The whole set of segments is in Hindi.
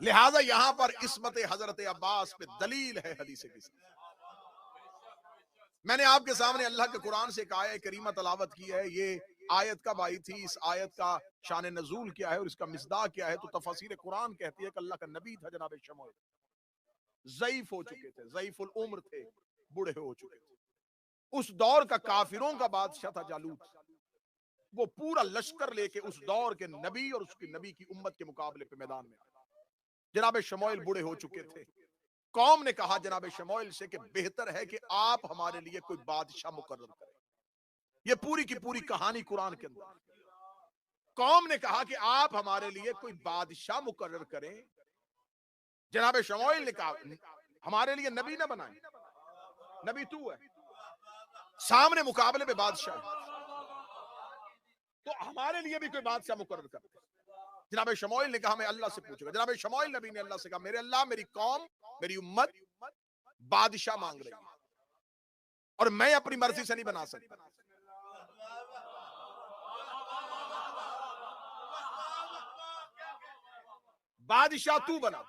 लिहाजा यहां पर इस्मत हजरत अब्बास पे दलील है हदीस की। मैंने आपके सामने अल्लाह के कुरान से एक आयत करीमा तलावत की है। ये आयत कब आई थी, इस आयत का शान नजूल क्या है और इसका मिसदाक क्या है, तो तफसीर कुरान कहती है कि अल्लाह का नबी था जनाब शमूएल, ज़ईफ हो चुके थे, ज़ईफुल उम्र थे, बूढ़े हो चुके थे। उस दौर का काफिरों का बादशाह था जालूत। वो पूरा लश्कर लेके उस दौर के नबी और उसकी नबी की उम्मत के मुकाबले पे मैदान में आया। जनाब शमूएल बूढ़े हो चुके थे। कौम ने कहा जनाब शमूएल से कि बेहतर है कि आप हमारे लिए कोई बादशाह मुकर्रर करें। ये पूरी की पूरी कहानी कुरान के अंदर। कौम ने कहा कि आप हमारे लिए कोई बादशाह मुकर्रर करें। जनाब शमूएल ने कहा हमारे लिए नबी ना बनाए, नबी तू है, सामने मुकाबले में बादशाह है, तो हमारे लिए भी कोई बादशाह मुकर्रर कर। जनाब शमूएल ने कहा मैं अल्लाह से पूछूंगा। जनाब शमूएल नबी ने अल्लाह से कहा मेरे अल्लाह, मेरी कौम, मेरी उम्मत बादशाह मांग रही है और मैं अपनी मर्जी से नहीं बना सकता। बादशाह तू बना।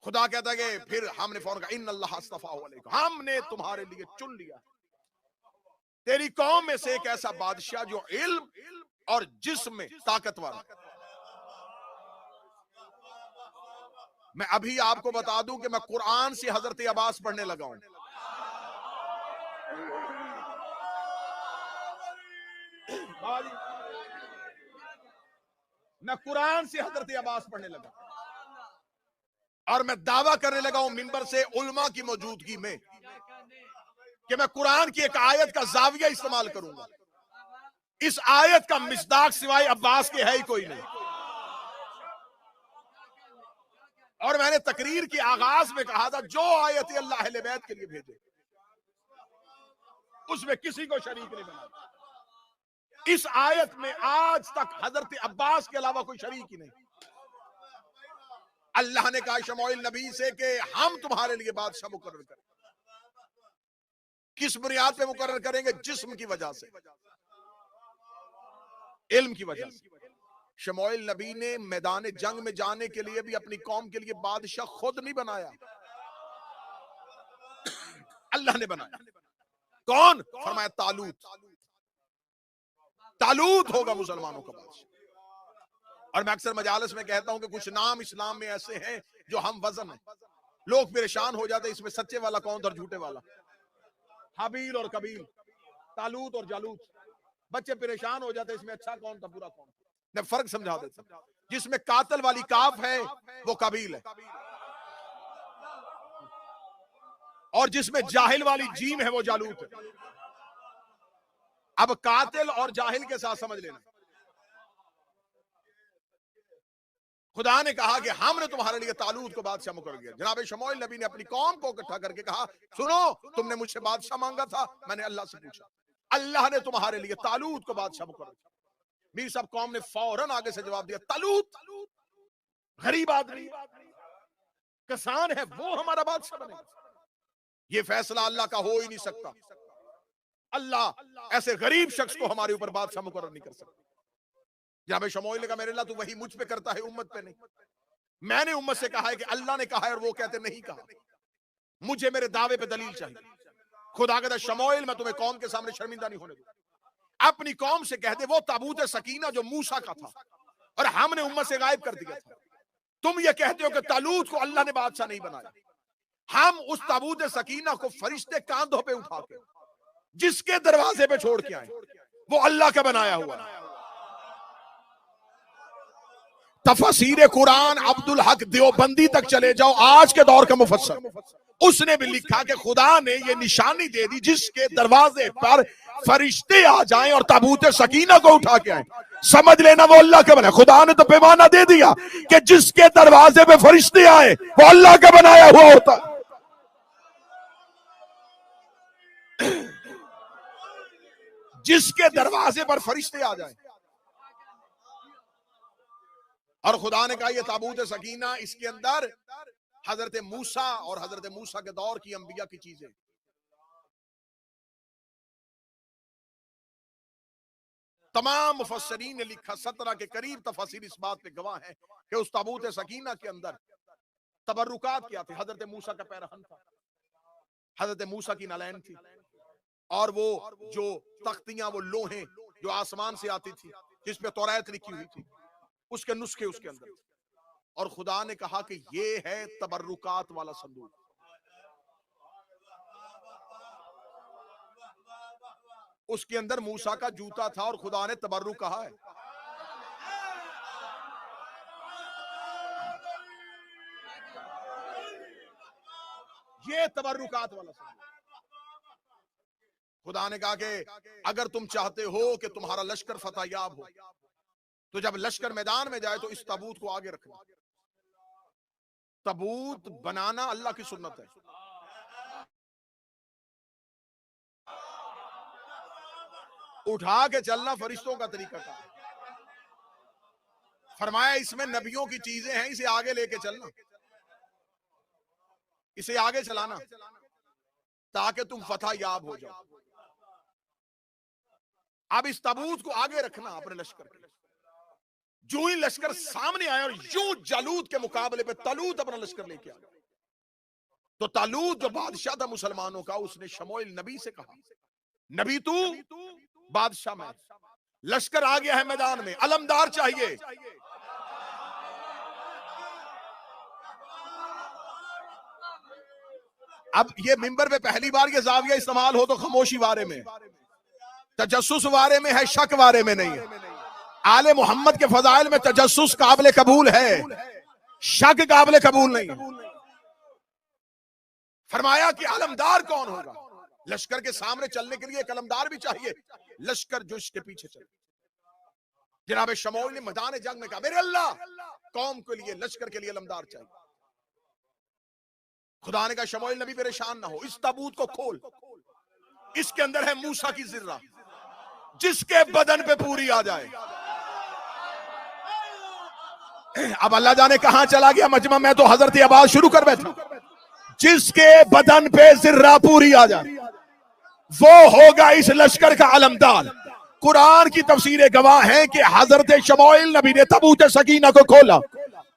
खुदा कहता है कि फिर हमने फौरन कहा इन अल्लाह अस्तफाहु अलैकुम, हमने तुम्हारे लिए चुन लिया तेरी कौम में से एक ऐसा बादशाह जो इल्म और जिस्म में ताकतवर। मैं अभी आपको बता दूं कि मैं कुरान से हजरत अब्बास पढ़ने लगा हूं। मैं कुरान से हजरत अब्बास पढ़ने लगा और मैं दावा करने लगा हूं मिंबर से उलमा की मौजूदगी में कि मैं कुरान की एक आयत का जाविया इस्तेमाल करूंगा। इस आयत का मिसदाक सिवाय अब्बास के है ही कोई नहीं। और मैंने तकरीर के आगाज में कहा था जो आयत अल्लाह अहले बैत के लिए भेजे उसमें किसी को शरीक नहीं बना। इस आयत में आज तक हजरत अब्बास के अलावा कोई शरीक ही नहीं। अल्लाह ने कहा शमूएल नबी से कि हम तुम्हारे लिए बादशाह मुकर्रर करें। किस बुनियाद पे मुकर्रर करेंगे? जिस्म की वजह से, इल्म की वजह से। शमूएल नबी ने मैदान जंग में जाने के लिए भी अपनी कौम के लिए बादशाह खुद नहीं बनाया, अल्लाह ने बनाया। कौन? फरमाया तालूत। तालूत होगा मुसलमानों का बादशाह। और मैं अक्सर मजालिस में कहता हूं कि कुछ नाम इस्लाम में ऐसे हैं जो हम वजन है। लोग परेशान हो जाते इसमें सच्चे वाला कौन था और झूठे वाला। हाबील और कबील, तालूत और जालूत। बच्चे परेशान हो जाते इसमें अच्छा कौन था बुरा कौन। मैं फर्क समझा देता। जिसमें कातल वाली काफ है वो कबील है और जिसमें जाहिल वाली जीम है वो जालूत है। अब कातिल और जाहिल के साथ समझ लेना। खुदा ने कहा कि हमने तुम्हारे लिए तालूत को बादशाह मुकर्रर किया। जनाब शमूएल नबी ने अपनी कौम को इकट्ठा करके कहा सुनो, तुमने मुझसे बादशाह मांगा था, मैंने अल्लाह से पूछा, अल्लाह ने तुम्हारे लिए तालूत को बादशाह मुकर्रर किया। मीर साहब कौम ने फौरन आगे से जवाब दिया तालूत गरीब आदमी किसान है, वो हमारा बादशाह बनेगा। ये फैसला अल्लाह का हो ही नहीं सकता। अल्लाह ऐसे गरीब शख्स को हमारे ऊपर बादशाह मुकर्रर नहीं कर सकता। जनाब शमूएल ने कहा मेरे अल्लाह तू वही मुझ पे करता है, उम्मत पे नहीं। मैंने उम्मत से कहा है कि अल्लाह ने कहा है और वो कहते नहीं कहा। मुझे मेरे दावे पे दलील चाहिए। खुदा कहता शमूएल मैं तुम्हें कौम के सामने शर्मिंदा नहीं होने दूंगा। अपनी कौम से कह दे वो ताबूत सकीना जो मूसा का था और हमने उम्मत से गायब कर दिया था, तुम ये कहते हो कि तालूत को अल्लाह ने बादशाह नहीं बनाया। हम उस ताबूत सकीना को फरिश्ते कांधों पे उठा के जिसके दरवाजे पे छोड़ के आए वो अल्लाह का बनाया हुआ है। तफसीर कुरान अब्दुल हक देवबंदी तक चले जाओ, आज के दौर का मुफस्सर, उसने भी लिखा कि खुदा ने ये निशानी दे दी जिसके दरवाजे पर फरिश्ते आ जाएं और ताबूत सकीना को उठा के आए, समझ लेना वो अल्लाह का बना। खुदा ने तो पैमाना दे दिया कि जिसके दरवाजे पे फरिश्ते आए वो अल्लाह का बनाया हुआ होता। जिसके दरवाजे पर फरिश्ते आ जाएं। और खुदा ने कहा ये ताबूत सकीना, इसके अंदर हजरत मूसा और हजरत मूसा के दौर की अंबिया की चीजें। तमाम मुफस्सिरीन ने लिखा, 17 के करीब तफसीर इस बात पे गवाह है कि उस ताबूत सकीना के अंदर तबर्रुकात क्या थे। हजरत मूसा का पैरहन था, हजरत मूसा की नलैन थी, और वो जो तख्तियां, वो लोहे जो आसमान से आती थी जिस पे तौरात लिखी हुई थी, उसके नुस्खे उसके अंदर थे। और खुदा ने कहा कि ये है तबर्रुकात वाला संदूक। उसके अंदर मूसा का जूता था और खुदा ने तबर्रुक कहा है। ये तबर्रुकात वाला संदूक। खुदा ने कहा कि अगर तुम चाहते हो कि तुम्हारा लश्कर फतहयाब हो, तो जब लश्कर मैदान में जाए तो इस ताबूत को आगे रखना। ताबूत बनाना अल्लाह की सुन्नत है। उठा के चलना फरिश्तों का तरीका था। फरमाया इसमें नबियों की चीजें हैं, इसे आगे लेके चलना, इसे आगे चलाना ताकि तुम फतहयाब हो जाओ। अब इस ताबूत को आगे रखना अपने लश्कर के। जो ही लश्कर सामने आया और यूं जालूत के मुकाबले पे तालूत अपना लश्कर लेके आया, तो तालूत जो बादशाह था मुसलमानों का, उसने शमूएल नबी से कहा, नबी तू बादशाह में, लश्कर आ गया है मैदान में, अलमदार चाहिए। अब ये मिंबर पे पहली बार ये जाविया इस्तेमाल हो तो खामोशी वारे में, तजस्सुस वारे में है, शक वारे में नहीं है। आले मोहम्मद के फजाइल में तजस्सुस काबिल कबूल है, शक काबिल कबूल नहीं है। फरमाया कि अलमदार कौन होगा? लश्कर के सामने चलने के लिए एक अलमदार भी चाहिए। लश्कर जो इसके पीछे चले, जनाब शमूएल ने मैदान जंग में कहा, मेरे अल्लाह, कौम के लिए, लश्कर के लिए अलमदार चाहिए। खुदा ने कहा शमूएल नबी परेशान ना हो, इस ताबूत को खोल, इसके अंदर है मूसा की जिर्रा, जिसके बदन पे पूरी आ जाए। अब अल्लाह जाने कहां चला गया मजमा, मैं तो हजरत अब्बास शुरू कर बैठा। जिसके बदन पे जिर्रा पूरी आ जाए वो होगा इस लश्कर का अलमदार। कुरान की तफसीरें गवाह हैं कि हजरत शमूएल नबी ने ताबूत सकीना को खोला,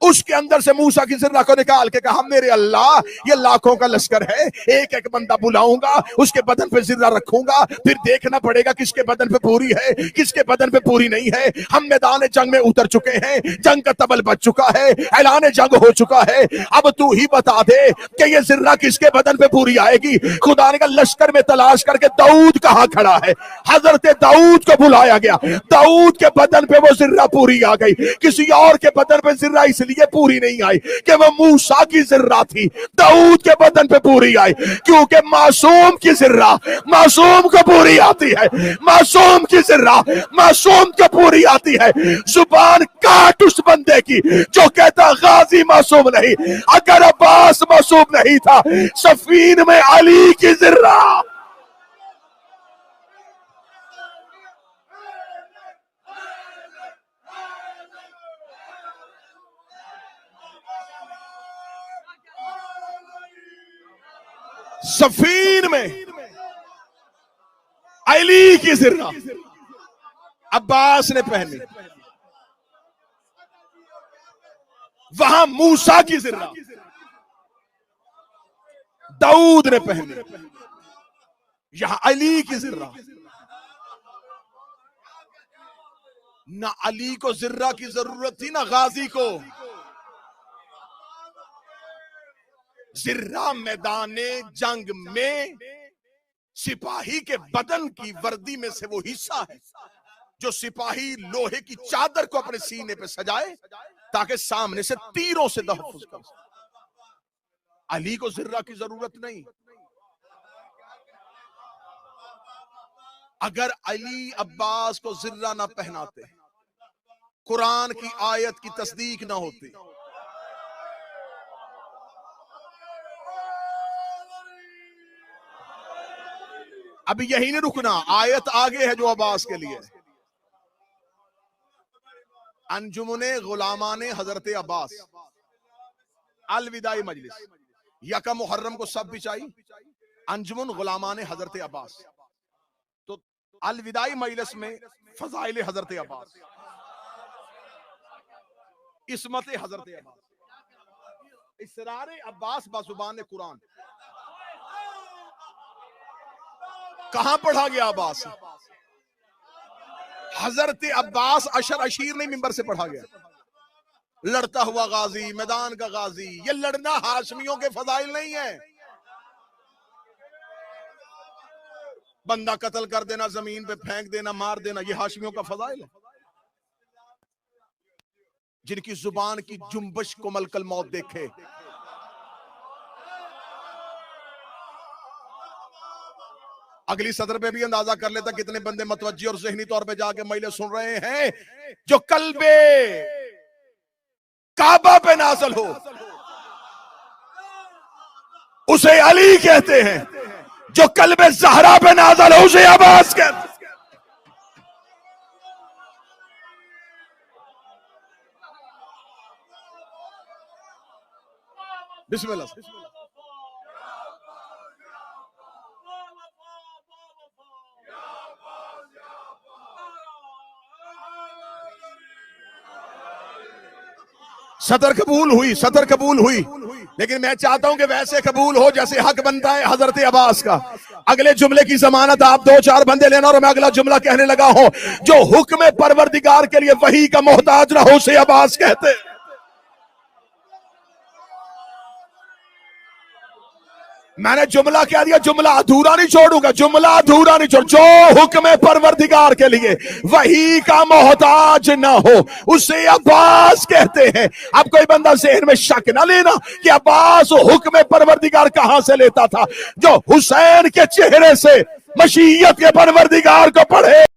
उसके अंदर से मूसा की जिर्रा को निकाल के कहा, मेरे अल्लाह, ये लाखों का लश्कर है, एक एक बंदा बुलाऊंगा, उसके बदन पे जिर्रा रखूंगा, फिर देखना पड़ेगा किसके बदन पे पूरी है, किसके बदन पे पूरी नहीं है। हम मैदान जंग में उतर चुके हैं, जंग का तबल बच चुका है, ऐलान जंग हो चुका है, अब तू ही बता दे कि ये जिर्रा किसके बदन पे पूरी आएगी। खुदा ने कहा लश्कर में तलाश करके दाऊद कहां खड़ा है। हजरत दाऊद को बुलाया गया, दाऊद के बदन पे वो जिर्रा पूरी आ गई। किसी और के बदन पे जिर्रा इसलिए पूरी नहीं आई कि वो मूसा की जिर्रा थी, दाऊद के बदन पे पूरी आई क्योंकि मासूम की जिर्रा मासूम को पूरी आती है, मासूम की जिर्रा मासूम को पूरी आती है। जुबान काट उस बंदे की जो कहता गाजी मासूम नहीं। अगर अब्बास मासूम नहीं था, सफीन में अली की जिर्रा, सफीन में अली की जिर्रा अब्बास ने पहनी, वहां मूसा की जिर्रा दाऊद ने पहनी, यहां अली की जिर्रा। ना अली को जिर्रा की जरूरत थी ना गाजी को। जिर्रा मैदाने जंग में सिपाही के बदन की वर्दी में से वो हिस्सा है जो सिपाही लोहे की चादर को अपने सीने पे सजाए ताकि सामने से तीरों से तहफ्फुज़ कर सके। अली को जिर्रा की जरूरत नहीं। अगर अली अब्बास को जिर्रा ना पहनाते, कुरान की आयत की तस्दीक ना होती, अभी यही नहीं रुकना, आयत आगे है जो अब्बास के लिए। अंजुमने गुलामाने हजरत अब्बास अलविदाई मजलिस, यका मुहर्रम को सब बिछाई अंजुमन गुलामाने हजरत अब्बास। तो अलविदाई मजलिस में फजाइल हजरत अब्बास, इस्मत हजरत अब्बास, इसरार अब्बास बाजुबान कुरान, कहां पढ़ा गया अब्बास? हजरत अब्बास अशर अशीर ने मिंबर से पढ़ा गया। लड़ता हुआ गाजी, मैदान का गाजी, ये लड़ना हाशमियों के फजाइल नहीं है। बंदा कत्ल कर देना, जमीन पे फेंक देना, मार देना, ये हाशमियों का फजाइल है। जिनकी जुबान की जुम्बश को मलकल मौत देखे, अगली सदर पे भी अंदाजा कर लेता कितने बंदे मतवज्जी और ज़हनी तौर पे जाके महिले सुन रहे हैं। जो कल्बे काबा पे नाज़िल हो उसे अली कहते हैं, जो कल्बे ज़हरा पे नाज़िल हो उसे अब्बास कहते हैं। बिस्मिल्लाह। सदर कबूल हुई, सदर कबूल हुई, लेकिन मैं चाहता हूं कि वैसे कबूल हो जैसे हक बनता है हजरत अब्बास का। अगले जुमले की जमानत आप 2-4 बंदे लेना और मैं अगला जुमला कहने लगा हूं। जो हुक्म परवरदिगार के लिए वही का मोहताज ना हो उसे अब्बास कहते। मैंने जुमला कह दिया, जुमला अधूरा नहीं छोड़ूंगा, जुमला अधूरा नहीं छोड़। जो हुक्म परवरदिगार के लिए वही का मोहताज ना हो उसे अब्बास कहते हैं। अब कोई बंदा ज़हन में शक ना लेना कि अब्बास हुक्म परवरदिगार कहां से लेता था। जो हुसैन के चेहरे से मशीयत के परवरदिगार को पढ़े